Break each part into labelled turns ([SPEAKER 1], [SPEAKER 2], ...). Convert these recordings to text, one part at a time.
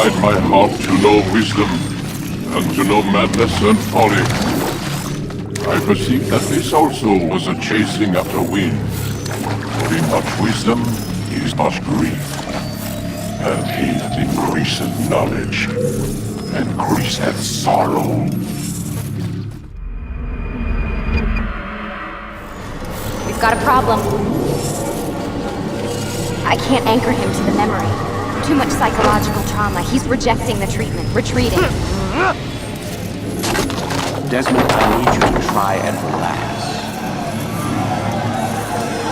[SPEAKER 1] incline my heart to know wisdom, and to know madness and folly. I perceive that this also was a chasing after wind. For in much wisdom is much grief, and he that increaseth knowledge increaseth sorrow.
[SPEAKER 2] We've got a problem. I can't anchor him to the memory. Too much psychological trauma. He's rejecting the treatment, retreating.
[SPEAKER 3] Desmond, I need you to try and relax.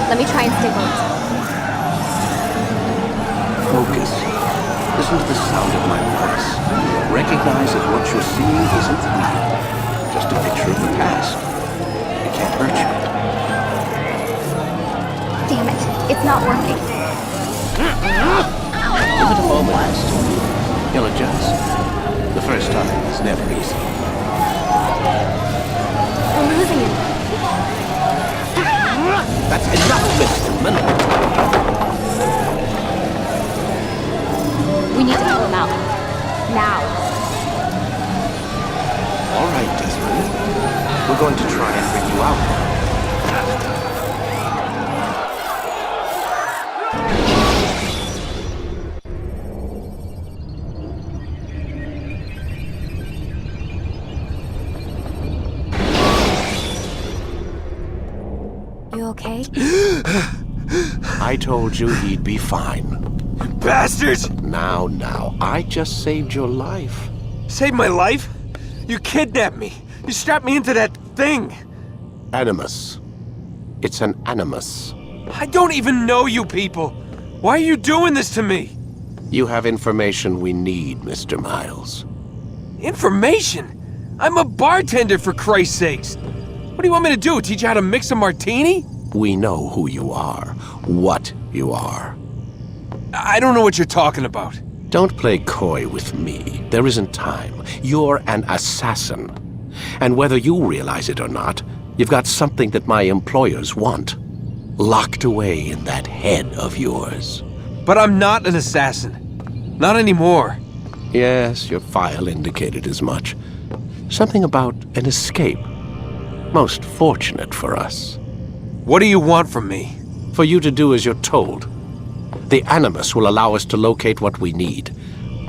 [SPEAKER 2] Let me try and stabilize him.
[SPEAKER 3] Focus. Listen to the sound of my voice. Recognize that what you're seeing isn't real. Just a picture of the past. It can't hurt you.
[SPEAKER 2] Damn it. It's not working.
[SPEAKER 3] Give it a moment. He'll adjust. The first time is never easy.
[SPEAKER 2] We're losing him.
[SPEAKER 3] That's enough, Mr. Miller.
[SPEAKER 2] We need to pull him out. Now.
[SPEAKER 3] All right, Desmond. We're going to try and bring you out now.
[SPEAKER 2] You okay?
[SPEAKER 3] I told you he'd be fine.
[SPEAKER 4] Bastards!
[SPEAKER 3] Now, I just saved your life.
[SPEAKER 4] Saved my life? You kidnapped me. You strapped me into that thing.
[SPEAKER 3] Animus. It's an animus.
[SPEAKER 4] I don't even know you people. Why are you doing this to me?
[SPEAKER 3] You have information we need, Mr. Miles.
[SPEAKER 4] Information? I'm a bartender, for Christ's sakes. What do you want me to do? Teach you how to mix a martini?
[SPEAKER 3] We know who you are, what you are.
[SPEAKER 4] I don't know what you're talking about.
[SPEAKER 3] Don't play coy with me. There isn't time. You're an assassin. And whether you realize it or not, you've got something that my employers want. Locked away in that head of yours.
[SPEAKER 4] But I'm not an assassin. Not anymore.
[SPEAKER 3] Yes, your file indicated as much. Something about an escape. Most fortunate for us.
[SPEAKER 4] What do you want from me?
[SPEAKER 3] For you to do as you're told. The Animus will allow us to locate what we need.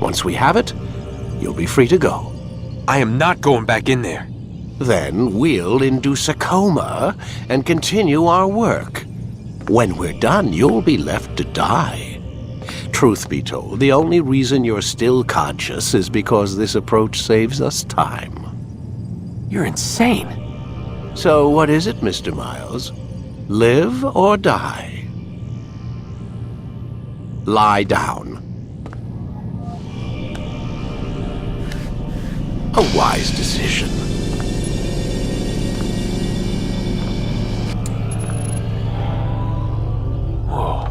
[SPEAKER 3] Once we have it, you'll be free to go.
[SPEAKER 4] I am not going back in there.
[SPEAKER 3] Then we'll induce a coma and continue our work. When we're done, you'll be left to die. Truth be told, the only reason you're still conscious is because this approach saves us time.
[SPEAKER 4] You're insane.
[SPEAKER 3] So what is it, Mr. Miles? Live or die? Lie down. A wise decision.
[SPEAKER 4] Whoa.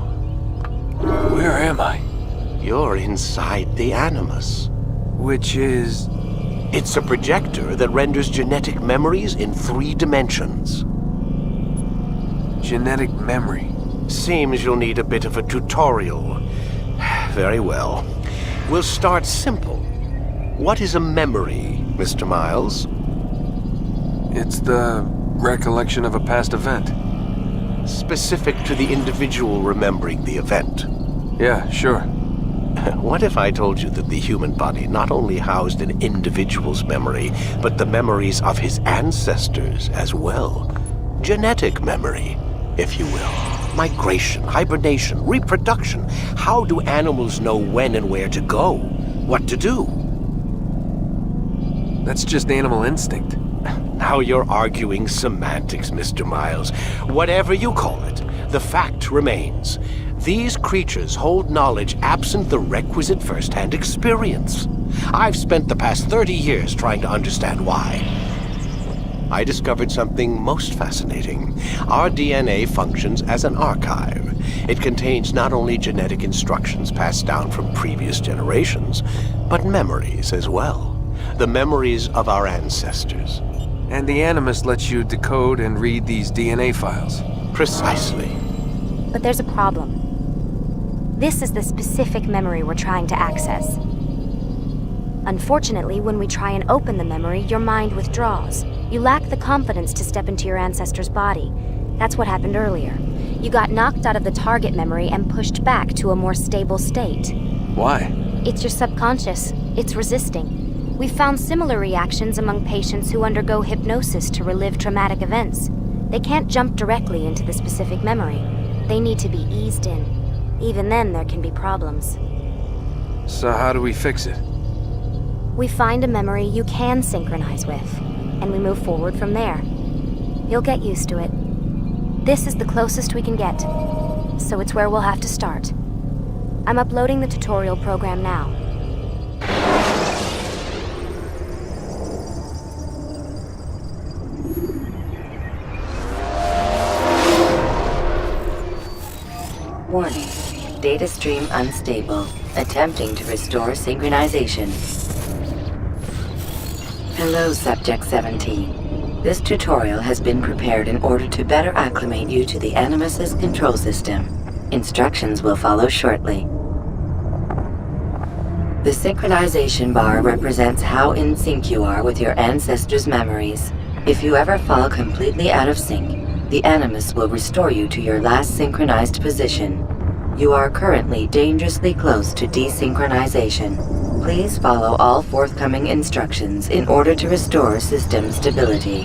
[SPEAKER 4] Where am I?
[SPEAKER 3] You're inside the Animus.
[SPEAKER 4] Which is...
[SPEAKER 3] It's a projector that renders genetic memories in 3 dimensions.
[SPEAKER 4] genetic memory.
[SPEAKER 3] Seems you'll need a bit of a tutorial. Very well. We'll start simple. What is a memory, Mr. Miles?
[SPEAKER 4] It's the recollection of a past event.
[SPEAKER 3] Specific to the individual remembering the event.
[SPEAKER 4] Yeah, sure.
[SPEAKER 3] What if I told you that the human body not only housed an individual's memory, but the memories of his ancestors as well? Genetic memory, if you will. Migration, hibernation, reproduction. How do animals know when and where to go? What to do?
[SPEAKER 4] That's just animal instinct.
[SPEAKER 3] Now you're arguing semantics, Mr. Miles. Whatever you call it, the fact remains. These creatures hold knowledge absent the requisite first-hand experience. I've spent the past 30 years trying to understand why. I discovered something most fascinating. Our DNA functions as an archive. It contains not only genetic instructions passed down from previous generations, but memories as well. The memories of our ancestors.
[SPEAKER 4] And the Animus lets you decode and read these DNA files.
[SPEAKER 3] Precisely.
[SPEAKER 2] But there's a problem. This is the specific memory we're trying to access. Unfortunately, when we try and open the memory, your mind withdraws. You lack the confidence to step into your ancestor's body. That's what happened earlier. You got knocked out of the target memory and pushed back to a more stable state.
[SPEAKER 4] Why?
[SPEAKER 2] It's your subconscious. It's resisting. We've found similar reactions among patients who undergo hypnosis to relive traumatic events. They can't jump directly into the specific memory. They need to be eased in. Even then, there can be problems.
[SPEAKER 4] So how do we fix it?
[SPEAKER 2] We find a memory you can synchronize with, and we move forward from there. You'll get used to it. This is the closest we can get, so it's where we'll have to start. I'm uploading the tutorial program now.
[SPEAKER 5] Warning. Data stream unstable. Attempting to restore synchronization. Hello, Subject 17. This tutorial has been prepared in order to better acclimate you to the Animus's control system. Instructions will follow shortly. The synchronization bar represents how in sync you are with your ancestors' memories. If you ever fall completely out of sync, the Animus will restore you to your last synchronized position. You are currently dangerously close to desynchronization. Please follow all forthcoming instructions in order to restore system stability.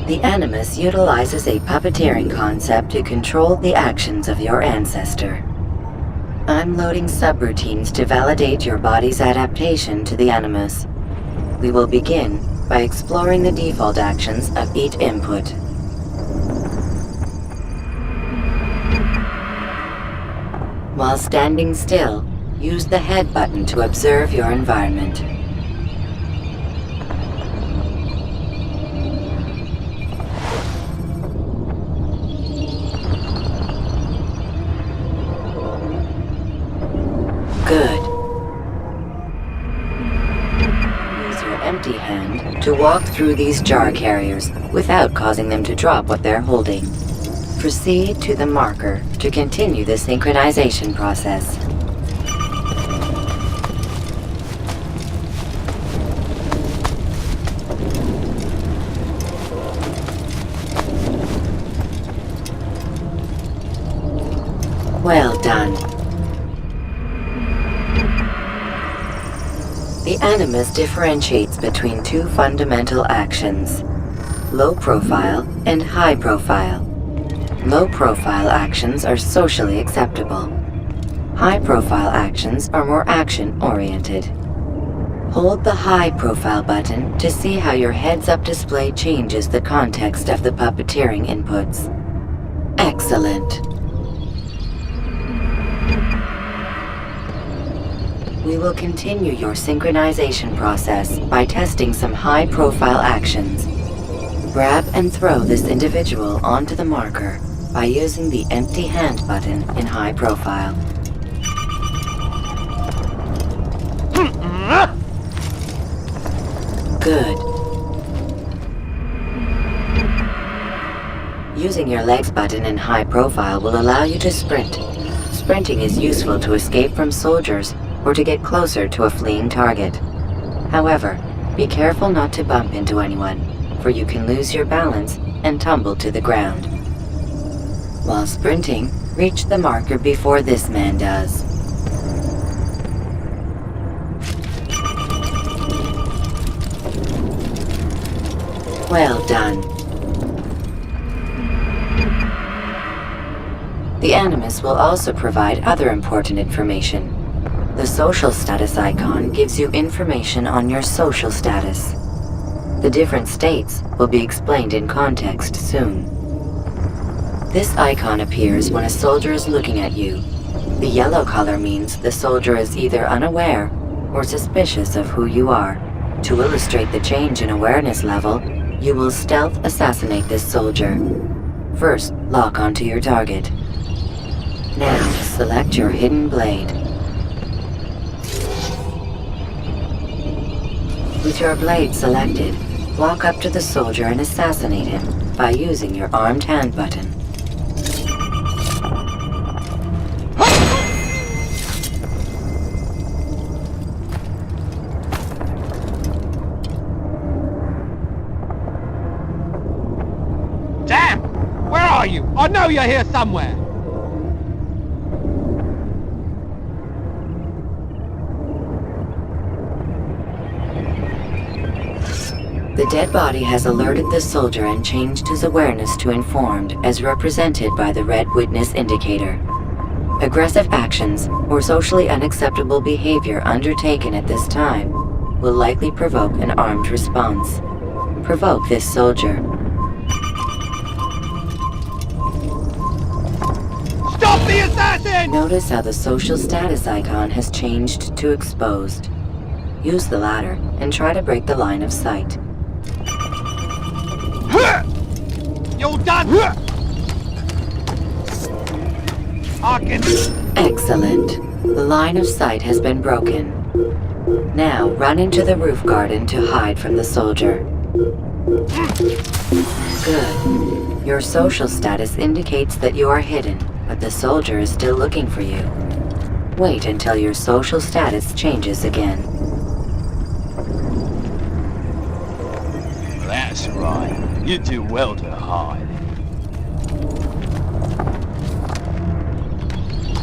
[SPEAKER 5] The Animus utilizes a puppeteering concept to control the actions of your ancestor. I'm loading subroutines to validate your body's adaptation to the Animus. We will begin by exploring the default actions of each input. While standing still, use the head button to observe your environment. Good. Use your empty hand to walk through these jar carriers without causing them to drop what they're holding. Proceed to the marker to continue the synchronization process. Well done. The Animus differentiates between two fundamental actions: low profile and high profile. Low-profile actions are socially acceptable. High-profile actions are more action-oriented. Hold the high-profile button to see how your heads-up display changes the context of the puppeteering inputs. Excellent. We will continue your synchronization process by testing some high-profile actions. Grab and throw this individual onto the marker by using the empty hand button in high profile. Good. Using your legs button in high profile will allow you to sprint. Sprinting is useful to escape from soldiers or to get closer to a fleeing target. However, be careful not to bump into anyone, for you can lose your balance and tumble to the ground. While sprinting, reach the marker before this man does. Well done. The Animus will also provide other important information. The social status icon gives you information on your social status. The different states will be explained in context soon. This icon appears when a soldier is looking at you. The yellow color means the soldier is either unaware or suspicious of who you are. To illustrate the change in awareness level, you will stealth assassinate this soldier. First, lock onto your target. Now, select your hidden blade. With your blade selected, walk up to the soldier and assassinate him by using your armed hand button.
[SPEAKER 6] are you? I know you're here somewhere!
[SPEAKER 5] The dead body has alerted the soldier and changed his awareness to informed, as represented by the red witness indicator. Aggressive actions or socially unacceptable behavior undertaken at this time will likely provoke an armed response. Provoke this soldier.
[SPEAKER 6] Stop the assassin!
[SPEAKER 5] Notice how the social status icon has changed to exposed. Use the latter and try to break the line of sight.
[SPEAKER 6] You're done!
[SPEAKER 5] Excellent. The line of sight has been broken. Now run into the roof garden to hide from the soldier. Good. Your social status indicates that you are hidden, but the soldier is still looking for you. Wait until your social status changes again.
[SPEAKER 7] That's right. You do well to hide.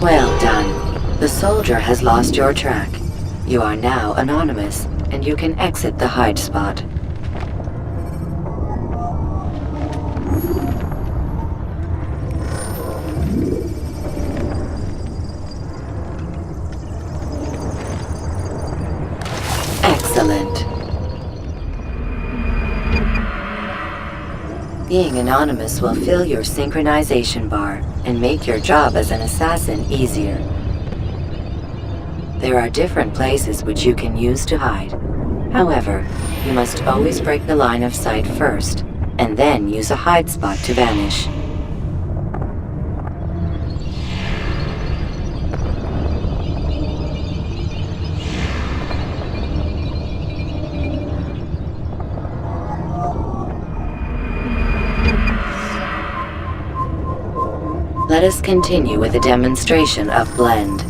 [SPEAKER 5] Well done. The soldier has lost your track. You are now anonymous, and you can exit the hide spot. Excellent. Being anonymous will fill your synchronization bar and make your job as an assassin easier. There are different places which you can use to hide. However, you must always break the line of sight first, and then use a hide spot to vanish. Let us continue with a demonstration of Blend.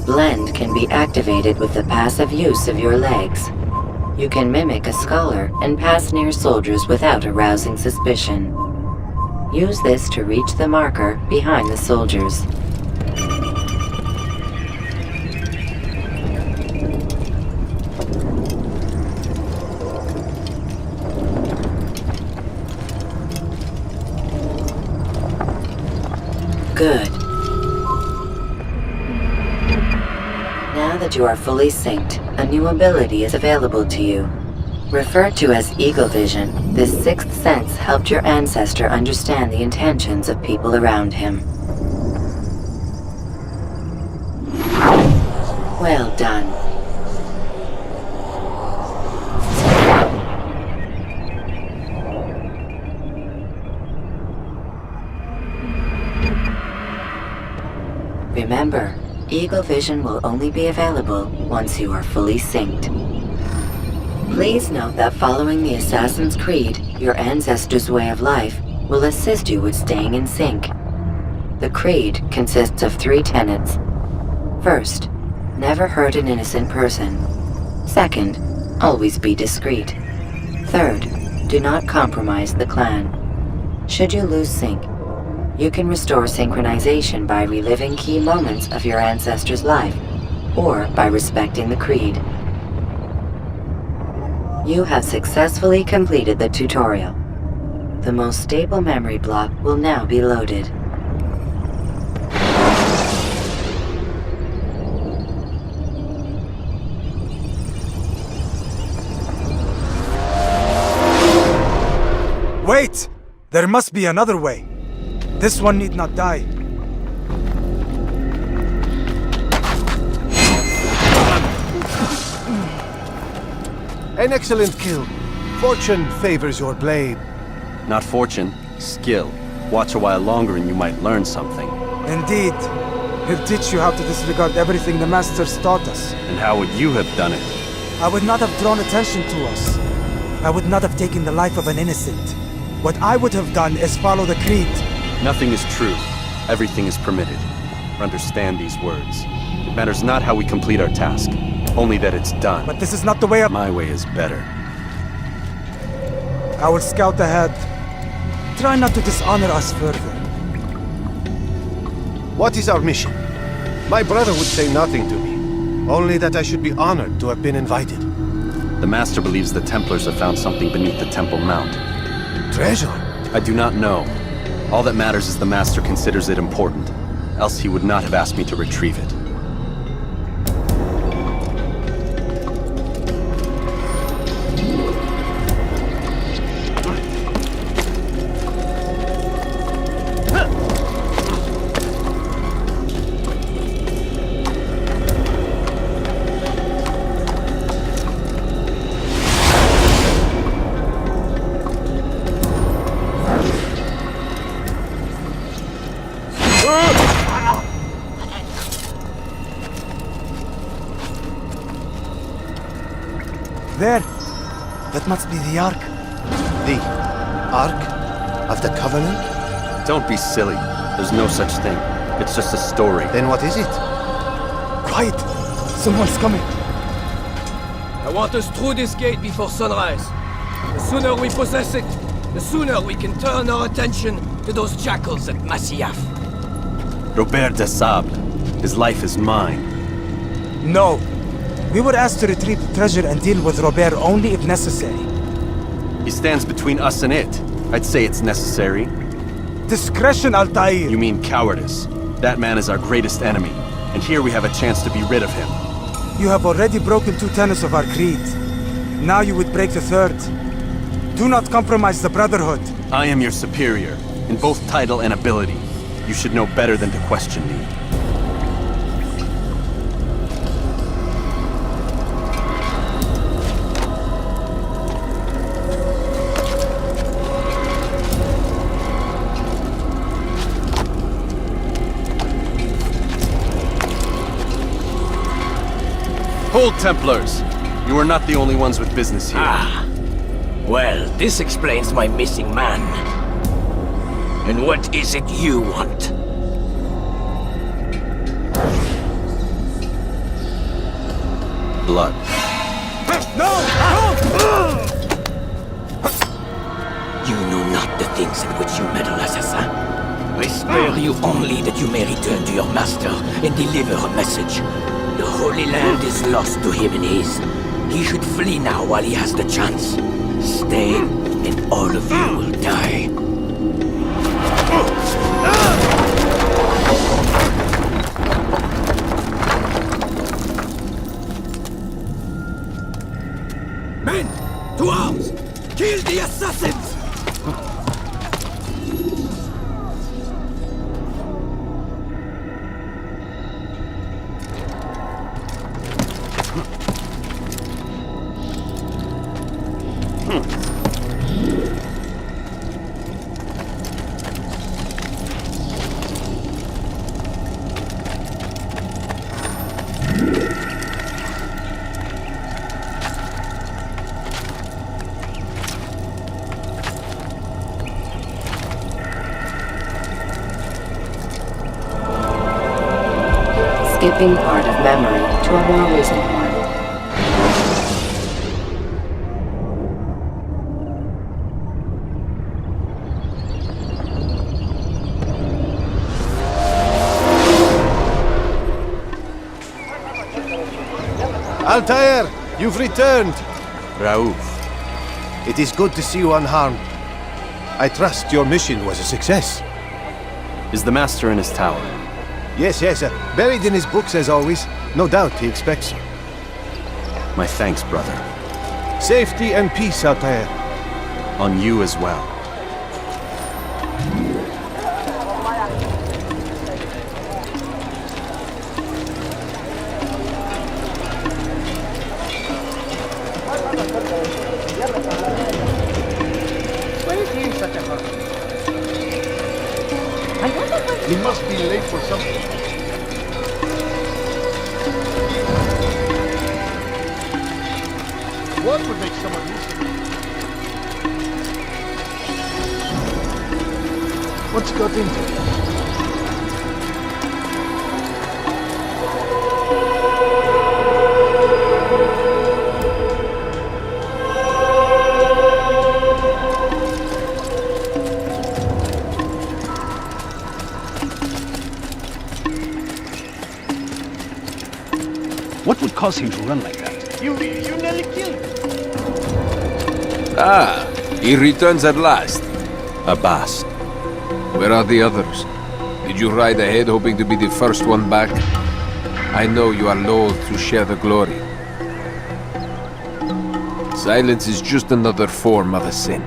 [SPEAKER 5] Blend can be activated with the passive use of your legs. You can mimic a scholar and pass near soldiers without arousing suspicion. Use this to reach the marker behind the soldiers. Good. Now that you are fully synced, a new ability is available to you. Referred to as Eagle Vision, this sixth sense helped your ancestor understand the intentions of people around him. Well done. Remember, Eagle Vision will only be available once you are fully synced. Please note that following the Assassin's Creed, your ancestors' way of life, will assist you with staying in sync. The Creed consists of 3 tenets. First, never hurt an innocent person. Second, always be discreet. Third, do not compromise the clan. Should you lose sync, you can restore synchronization by reliving key moments of your ancestor's life, or by respecting the Creed. You have successfully completed the tutorial. The most stable memory block will now be loaded.
[SPEAKER 8] Wait! There must be another way. This one need not die.
[SPEAKER 3] An excellent kill. Fortune favors your blade.
[SPEAKER 9] Not fortune, skill. Watch a while longer and you might learn something.
[SPEAKER 8] Indeed. He'll teach you how to disregard everything the Masters taught us.
[SPEAKER 9] And how would you have done it?
[SPEAKER 8] I would not have drawn attention to us. I would not have taken the life of an innocent. What I would have done is follow the Creed.
[SPEAKER 9] Nothing is true. Everything is permitted. Understand these words. It matters not how we complete our task, only that it's done.
[SPEAKER 8] But this is not the way of...
[SPEAKER 9] My way is better.
[SPEAKER 8] I will scout ahead. Try not to dishonor us further.
[SPEAKER 10] What is our mission? My brother would say nothing to me, only that I should be honored to have been invited.
[SPEAKER 9] The Master believes the Templars have found something beneath the Temple Mount.
[SPEAKER 10] Treasure?
[SPEAKER 9] I do not know. All that matters is the Master considers it important, else he would not have asked me to retrieve it.
[SPEAKER 8] There! That must be the Ark.
[SPEAKER 10] The Ark of the Covenant?
[SPEAKER 9] Don't be silly. There's no such thing. It's just a story.
[SPEAKER 10] Then what is it?
[SPEAKER 8] Quiet! Someone's coming.
[SPEAKER 11] I want us through this gate before sunrise. The sooner we possess it, the sooner we can turn our attention to those jackals at Masyaf.
[SPEAKER 9] Robert de Sable. His life is mine.
[SPEAKER 8] No. We were asked to retrieve the treasure and deal with Robert only if necessary.
[SPEAKER 9] He stands between us and it. I'd say it's necessary.
[SPEAKER 8] Discretion, Altair!
[SPEAKER 9] You mean cowardice. That man is our greatest enemy, and here we have a chance to be rid of him.
[SPEAKER 8] You have already broken 2 tenets of our creed. Now you would break the 3rd. Do not compromise the Brotherhood.
[SPEAKER 9] I am your superior, in both title and ability. You should know better than to question me. Hold, Templars! You are not the only ones with business here.
[SPEAKER 11] Ah. Well, this explains my missing man. And what is it you want?
[SPEAKER 9] Blood.
[SPEAKER 8] No!
[SPEAKER 11] You know not the things in which you meddle, assassin. I spare you only that you may return to your master and deliver a message. The Holy Land is lost to him and his. He should flee now while he has the chance. Stay, and all of you will die. Men, to arms! Kill the assassins!
[SPEAKER 5] Skipping part of memory to a more recent one.
[SPEAKER 10] Altair, you've returned.
[SPEAKER 9] Raouf.
[SPEAKER 10] It is good to see you unharmed. I trust your mission was a success.
[SPEAKER 9] Is the Master in his tower?
[SPEAKER 10] Yes, buried in his books as always. No doubt he expects you.
[SPEAKER 9] My thanks, brother.
[SPEAKER 10] Safety and peace, Altair.
[SPEAKER 9] On you as well.
[SPEAKER 6] Why is he in such a hurry? I wonder why... He must be late for something. What would make someone listen? What's got into it?
[SPEAKER 7] cause him to run like that?
[SPEAKER 6] You nearly killed him.
[SPEAKER 4] Ah, he returns at last.
[SPEAKER 9] Abbas.
[SPEAKER 4] Where are the others? Did you ride ahead hoping to be the first one back? I know you are loath to share the glory. Silence is just another form of a sin.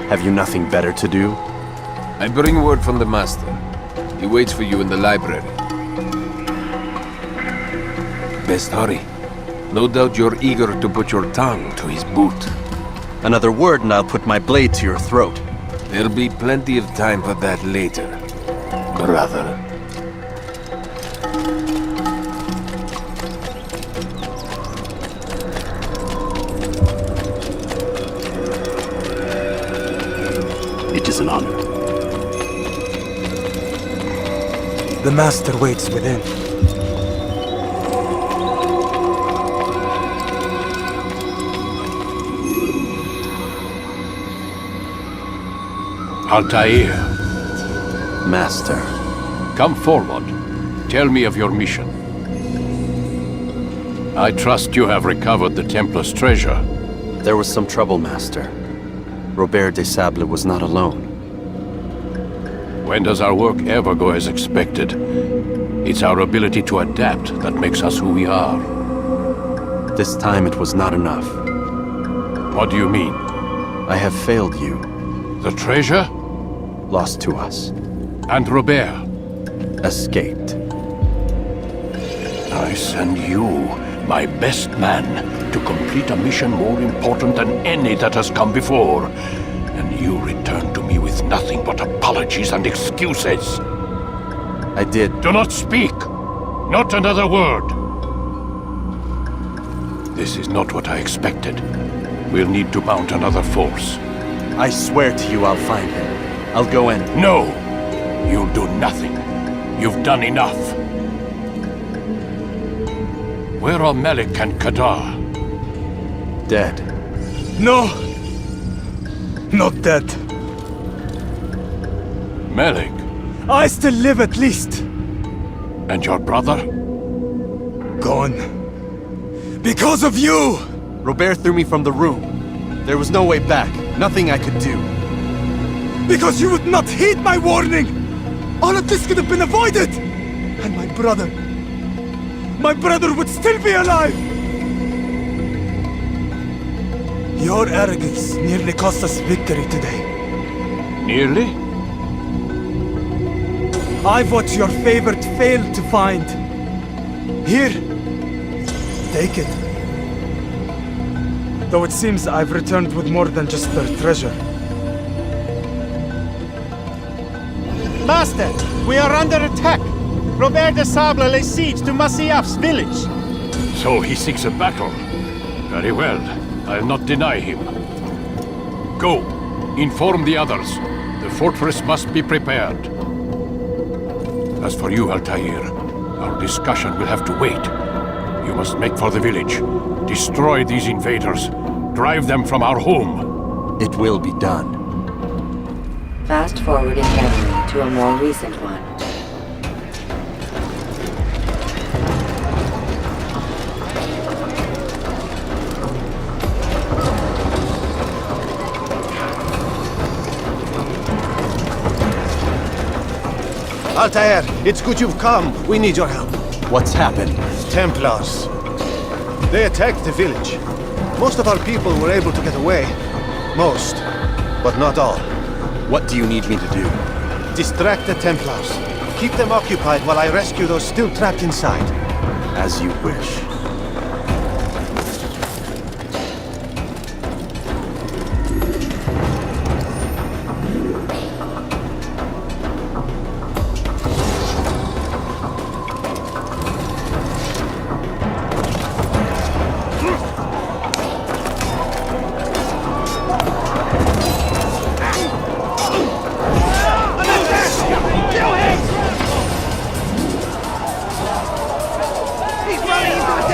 [SPEAKER 9] Have you nothing better to do?
[SPEAKER 4] I bring word from the Master. He waits for you in the library. Best hurry. No doubt you're eager to put your tongue to his boot.
[SPEAKER 9] Another word and I'll put my blade to your throat.
[SPEAKER 4] There'll be plenty of time for that later, brother.
[SPEAKER 7] It is an honor.
[SPEAKER 8] The Master waits within.
[SPEAKER 12] Altair,
[SPEAKER 9] Master.
[SPEAKER 12] come forward. Tell me of your mission. I trust you have recovered the Templar's treasure.
[SPEAKER 9] There was some trouble, Master. Robert de Sable was not alone.
[SPEAKER 12] When does our work ever go as expected? It's our ability to adapt that makes us who we are.
[SPEAKER 9] This time it was not enough.
[SPEAKER 12] What do you mean?
[SPEAKER 9] I have failed you.
[SPEAKER 12] The treasure?
[SPEAKER 9] Lost to us.
[SPEAKER 12] And Robert?
[SPEAKER 9] Escaped.
[SPEAKER 12] I send you, my best man, to complete a mission more important than any that has come before. And you return to me with nothing but apologies and excuses.
[SPEAKER 9] I did.
[SPEAKER 12] Do not speak! Not another word! This is not what I expected. We'll need to mount another force.
[SPEAKER 9] I swear to you I'll find him. I'll go in.
[SPEAKER 12] No! You'll do nothing. You've done enough. Where are Malik and Kadar?
[SPEAKER 9] Dead.
[SPEAKER 8] No! Not dead.
[SPEAKER 12] Malik?
[SPEAKER 8] I still live at least.
[SPEAKER 12] And your brother?
[SPEAKER 8] Gone. Because of you!
[SPEAKER 9] Robert threw me from the room. There was no way back. Nothing I could do.
[SPEAKER 8] Because you would not heed my warning! All of this could have been avoided! And my brother would still be alive! Your arrogance nearly cost us victory today.
[SPEAKER 12] Nearly?
[SPEAKER 8] I've what your favorite failed to find. Here, take it. Though it seems I've returned with more than just their treasure.
[SPEAKER 6] Master, we are under attack. Robert de Sable lays siege to Masyaf's village.
[SPEAKER 12] So he seeks a battle. Very well. I'll not deny him. Go. Inform the others. The fortress must be prepared. As for you, Altair, our discussion will have to wait. You must make for the village. Destroy these invaders. Drive them from our home.
[SPEAKER 9] It will be done.
[SPEAKER 5] Fast forwarding memory to a more recent one.
[SPEAKER 10] Altair, it's good you've come. We need your help.
[SPEAKER 9] What's happened?
[SPEAKER 10] Templars. They attacked the village. Most of our people were able to get away. Most, but not all.
[SPEAKER 9] What do you need me to do?
[SPEAKER 10] Distract the Templars. Keep them occupied while I rescue those still trapped inside.
[SPEAKER 9] As you wish.
[SPEAKER 6] He's running into the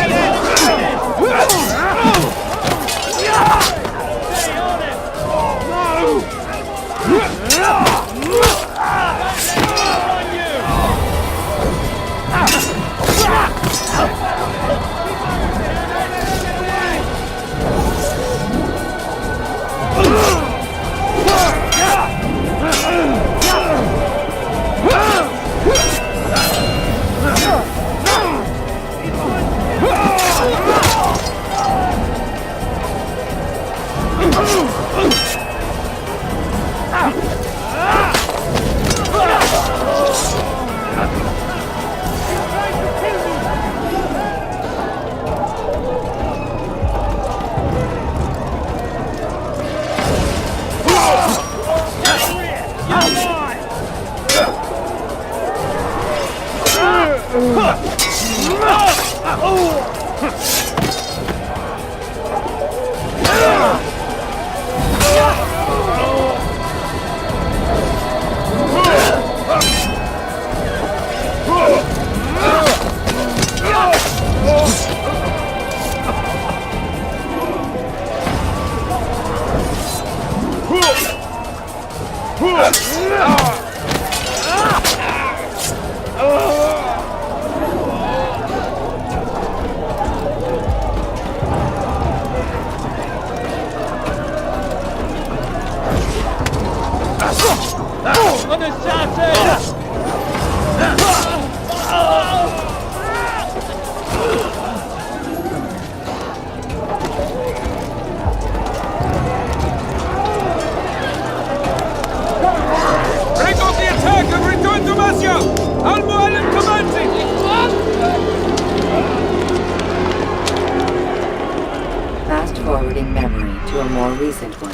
[SPEAKER 5] Fast-forwarding memory to a more recent one.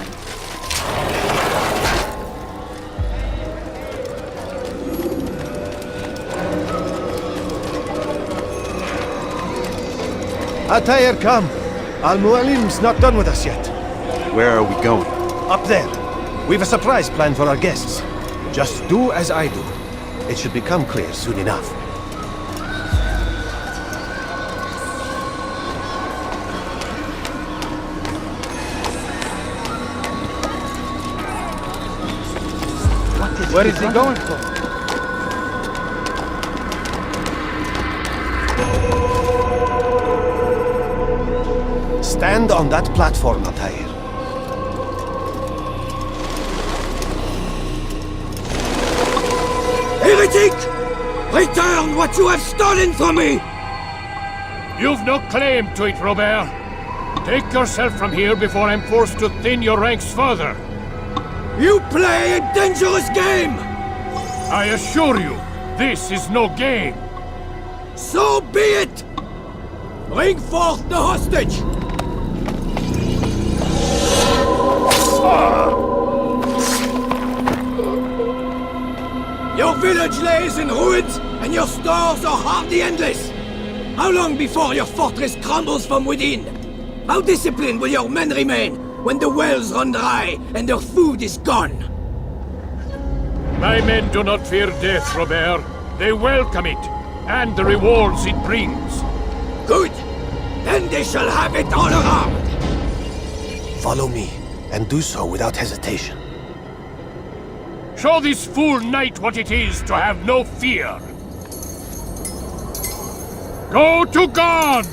[SPEAKER 10] Altair, come! Al-Mualim's not done with us yet.
[SPEAKER 9] Where are we going?
[SPEAKER 10] Up there. We've a surprise planned for our guests. Just do as I do. It should become clear soon enough.
[SPEAKER 6] Where is he going for?
[SPEAKER 10] Stand on that platform, Atlair.
[SPEAKER 11] Heretic! Return what you have stolen from me!
[SPEAKER 12] You've no claim to it, Robert. Take yourself from here before I'm forced to thin your ranks further.
[SPEAKER 11] You play a dangerous game!
[SPEAKER 12] I assure you, this is no game.
[SPEAKER 11] So be it! Bring forth the hostage! Your village lays in ruins, and your stores are hardly endless. How long before your fortress crumbles from within? How disciplined will your men remain when the wells run dry and their food is gone?
[SPEAKER 12] My men do not fear death, Robert. They welcome it, and the rewards it brings.
[SPEAKER 11] Good. Then they shall have it all around.
[SPEAKER 10] Follow me, and do so without hesitation.
[SPEAKER 12] Show this fool knight what it is to have no fear. Go to God!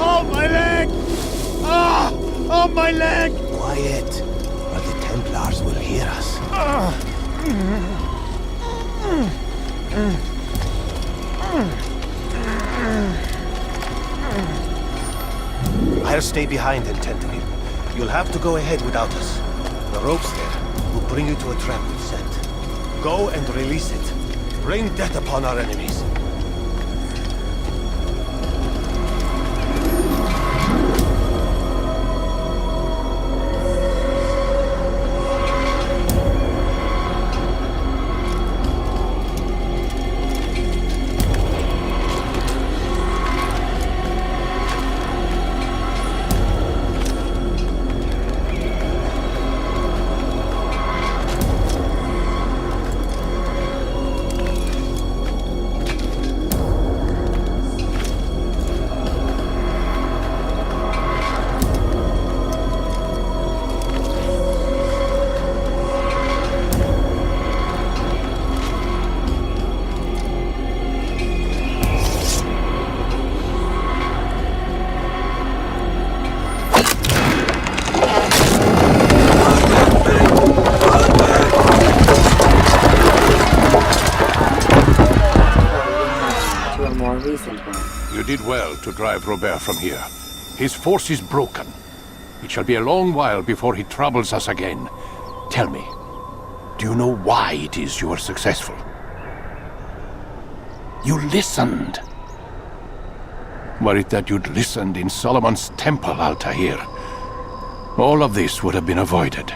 [SPEAKER 6] Oh, my leg! Oh, my leg!
[SPEAKER 10] Quiet, or the Templars will hear us. I'll stay behind and tend to him. You'll have to go ahead without us. The ropes there will bring you to a trap we've set. Go and release it. Bring death upon our enemies.
[SPEAKER 12] You did well to drive Robert from here. His force is broken. It shall be a long while before he troubles us again. Tell me, do you know why it is you were successful? You listened. Were it that you'd listened in Solomon's temple, Altair, all of this would have been avoided.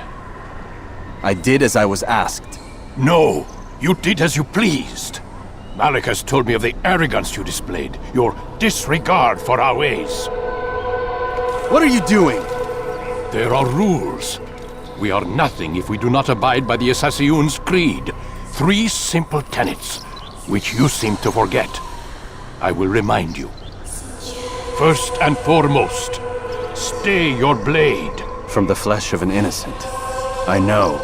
[SPEAKER 9] I did as I was asked.
[SPEAKER 12] No, you did as you pleased. Malik has told me of the arrogance you displayed, your disregard for our ways.
[SPEAKER 9] What are you doing?
[SPEAKER 12] There are rules. We are nothing if we do not abide by the Assassin's creed. 3 simple tenets. which you seem to forget. I will remind you. First and foremost, stay your blade.
[SPEAKER 9] From the flesh of an innocent. I know.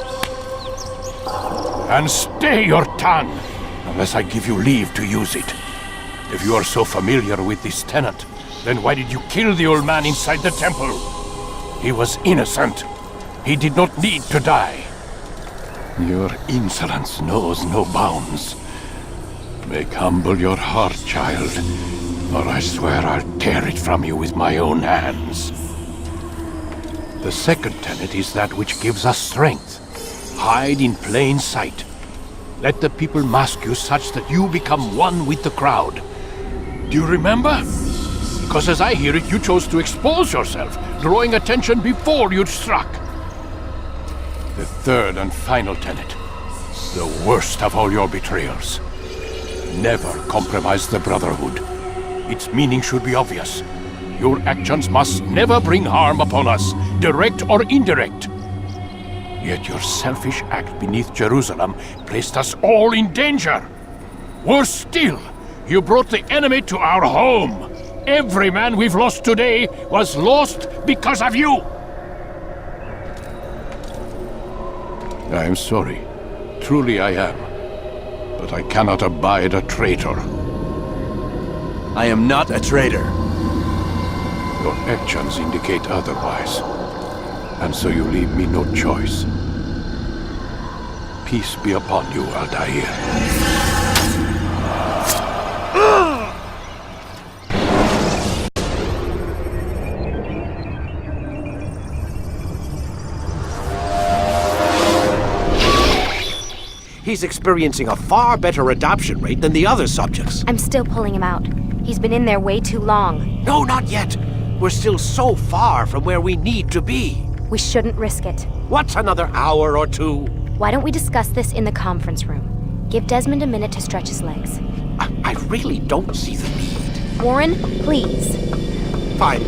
[SPEAKER 12] And stay your tongue, unless I give you leave to use it. If you are so familiar with this tenant, then why did you kill the old man inside the temple? He was innocent. He did not need to die. Your insolence knows no bounds. Make humble your heart, child, or I swear I'll tear it from you with my own hands. The second tenet is that which gives us strength. Hide in plain sight. Let the people mask you such that you become one with the crowd. Do you remember? Because as I hear it, you chose to expose yourself, drawing attention before you'd struck. The third and final tenet, the worst of all your betrayals. Never compromise the Brotherhood. Its meaning should be obvious. Your actions must never bring harm upon us, direct or indirect. Yet your selfish act beneath Jerusalem placed us all in danger. Worse still, you brought the enemy to our home. Every man we've lost today was lost because of you. I am sorry. Truly I am. But I cannot abide a traitor.
[SPEAKER 9] I am not a traitor.
[SPEAKER 12] Your actions indicate otherwise. And so you leave me no choice. Peace be upon you, Altair.
[SPEAKER 3] He's experiencing a far better adoption rate than the other subjects.
[SPEAKER 2] I'm still pulling him out. He's been in there way too long.
[SPEAKER 3] No, not yet. We're still so far from where we need to be.
[SPEAKER 2] We shouldn't risk it.
[SPEAKER 3] What's another hour or two?
[SPEAKER 2] Why don't we discuss this in the conference room? Give Desmond a minute to stretch his legs.
[SPEAKER 3] I really don't see the need.
[SPEAKER 2] Warren, please.
[SPEAKER 3] Fine.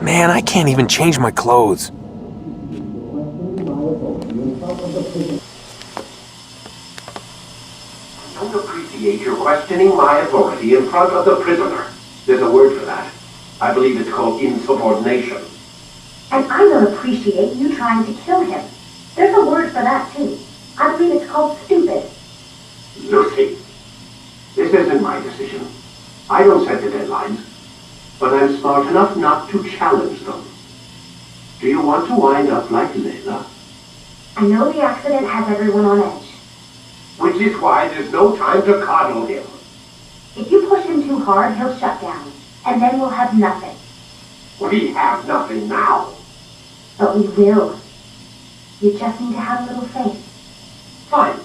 [SPEAKER 13] Man, I can't even change my clothes.
[SPEAKER 14] I don't appreciate your questioning my authority in front of the prisoner. There's a word for that. I believe it's called insubordination.
[SPEAKER 15] And I don't appreciate you trying to kill him. There's a word for that, too. I believe it's called stupid.
[SPEAKER 14] Lucy, this isn't my decision. I don't set the deadlines. But I'm smart enough not to challenge them. Do you want to wind up like Layla?
[SPEAKER 15] I know the accident has everyone on edge.
[SPEAKER 14] Which is why there's no time to coddle him.
[SPEAKER 15] If you push him too hard, he'll shut down. And then we'll have nothing.
[SPEAKER 14] We have nothing now.
[SPEAKER 15] But we will. You just need to have a little faith.
[SPEAKER 14] Fine.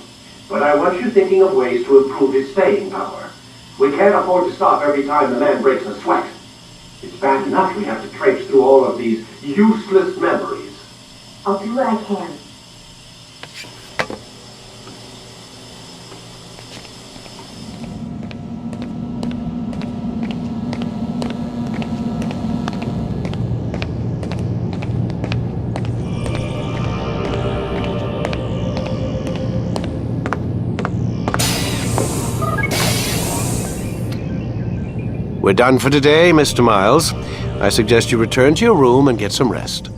[SPEAKER 14] But I want you thinking of ways to improve his staying power. We can't afford to stop every time the man breaks a sweat. It's bad enough we have to traipse through all of these useless memories.
[SPEAKER 15] I'll do what I can.
[SPEAKER 3] We're done for today, Mr. Miles. I suggest you return to your room and get some rest.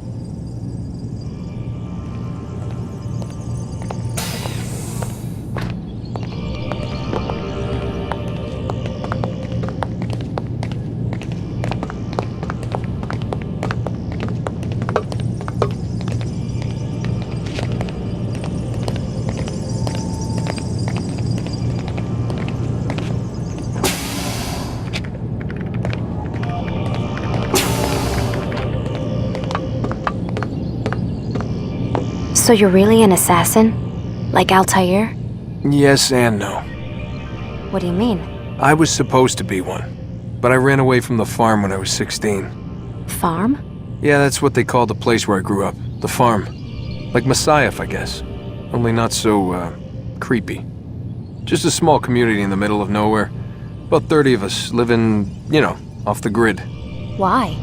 [SPEAKER 2] So you're really an assassin? Like Altair?
[SPEAKER 13] Yes and no.
[SPEAKER 2] What do you mean?
[SPEAKER 13] I was supposed to be one, but I ran away from the farm when I was 16.
[SPEAKER 2] Farm?
[SPEAKER 13] Yeah, that's what they called the place where I grew up. The farm. Like Messiah, I guess. Only not so, creepy. Just a small community in the middle of nowhere. About 30 of us living, off the grid.
[SPEAKER 2] Why?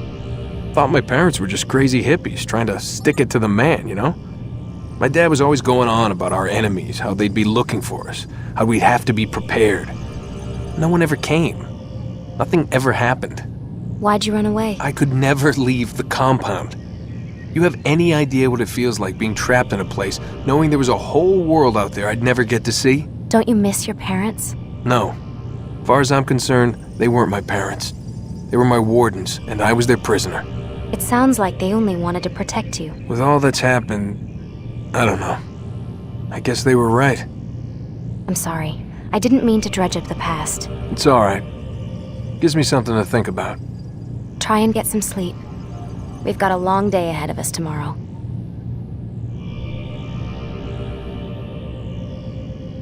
[SPEAKER 13] Thought my parents were just crazy hippies trying to stick it to the man, My dad was always going on about our enemies, how they'd be looking for us, how we'd have to be prepared. No one ever came. Nothing ever happened.
[SPEAKER 2] Why'd you run away?
[SPEAKER 13] I could never leave the compound. You have any idea what it feels like being trapped in a place, knowing there was a whole world out there I'd never get to see?
[SPEAKER 2] Don't you miss your parents?
[SPEAKER 13] No. As far as I'm concerned, they weren't my parents. They were my wardens, and I was their prisoner.
[SPEAKER 2] It sounds like they only wanted to protect you.
[SPEAKER 13] With all that's happened, I don't know. I guess they were right.
[SPEAKER 2] I'm sorry. I didn't mean to dredge up the past.
[SPEAKER 13] It's all right. Gives me something to think about.
[SPEAKER 2] Try and get some sleep. We've got a long day ahead of us tomorrow.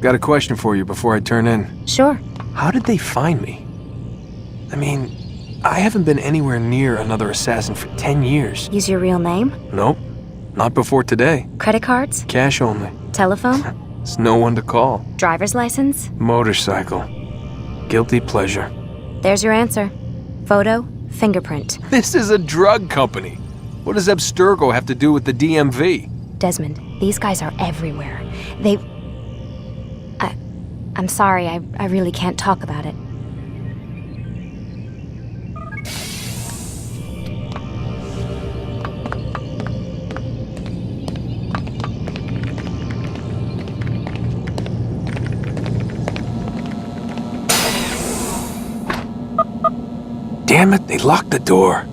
[SPEAKER 13] Got a question for you before I turn in.
[SPEAKER 2] Sure.
[SPEAKER 13] How did they find me? I mean, I haven't been anywhere near another assassin for 10 years.
[SPEAKER 2] Use your real name?
[SPEAKER 13] Nope. Not before today.
[SPEAKER 2] Credit cards?
[SPEAKER 13] Cash only.
[SPEAKER 2] Telephone?
[SPEAKER 13] There's no one to call.
[SPEAKER 2] Driver's license?
[SPEAKER 13] Motorcycle. Guilty pleasure.
[SPEAKER 2] There's your answer. Photo, fingerprint.
[SPEAKER 13] This is a drug company. What does Abstergo have to do with the DMV?
[SPEAKER 2] Desmond, these guys are everywhere. I'm sorry, I really can't talk about it.
[SPEAKER 13] Damn it, they locked the door.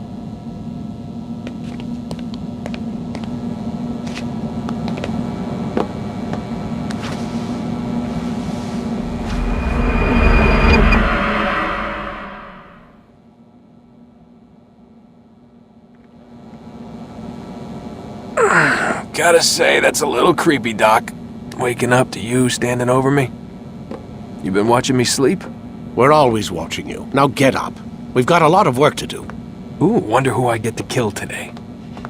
[SPEAKER 13] Gotta say, that's a little creepy, Doc. Waking up to you standing over me. You been watching me sleep?
[SPEAKER 3] We're always watching you. Now get up. We've got a lot of work to do.
[SPEAKER 13] Ooh, wonder who I get to kill today.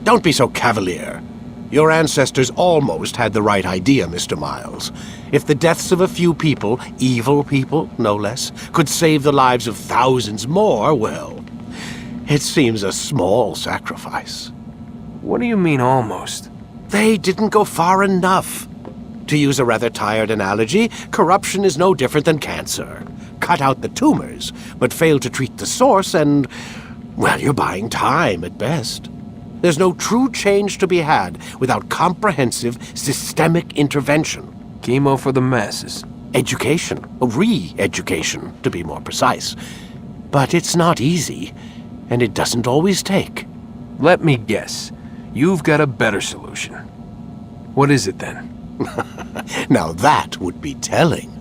[SPEAKER 3] Don't be so cavalier. Your ancestors almost had the right idea, Mr. Miles. If the deaths of a few people, evil people, no less, could save the lives of thousands more, well, it seems a small sacrifice.
[SPEAKER 13] What do you mean, almost?
[SPEAKER 3] They didn't go far enough. To use a rather tired analogy, corruption is no different than cancer. Cut out the tumors, but fail to treat the source and, well, you're buying time at best. There's no true change to be had without comprehensive, systemic intervention.
[SPEAKER 13] Chemo for the masses.
[SPEAKER 3] Education, re-education, to be more precise. But it's not easy, and it doesn't always take.
[SPEAKER 13] Let me guess. You've got a better solution. What is it then?
[SPEAKER 3] Now that would be telling.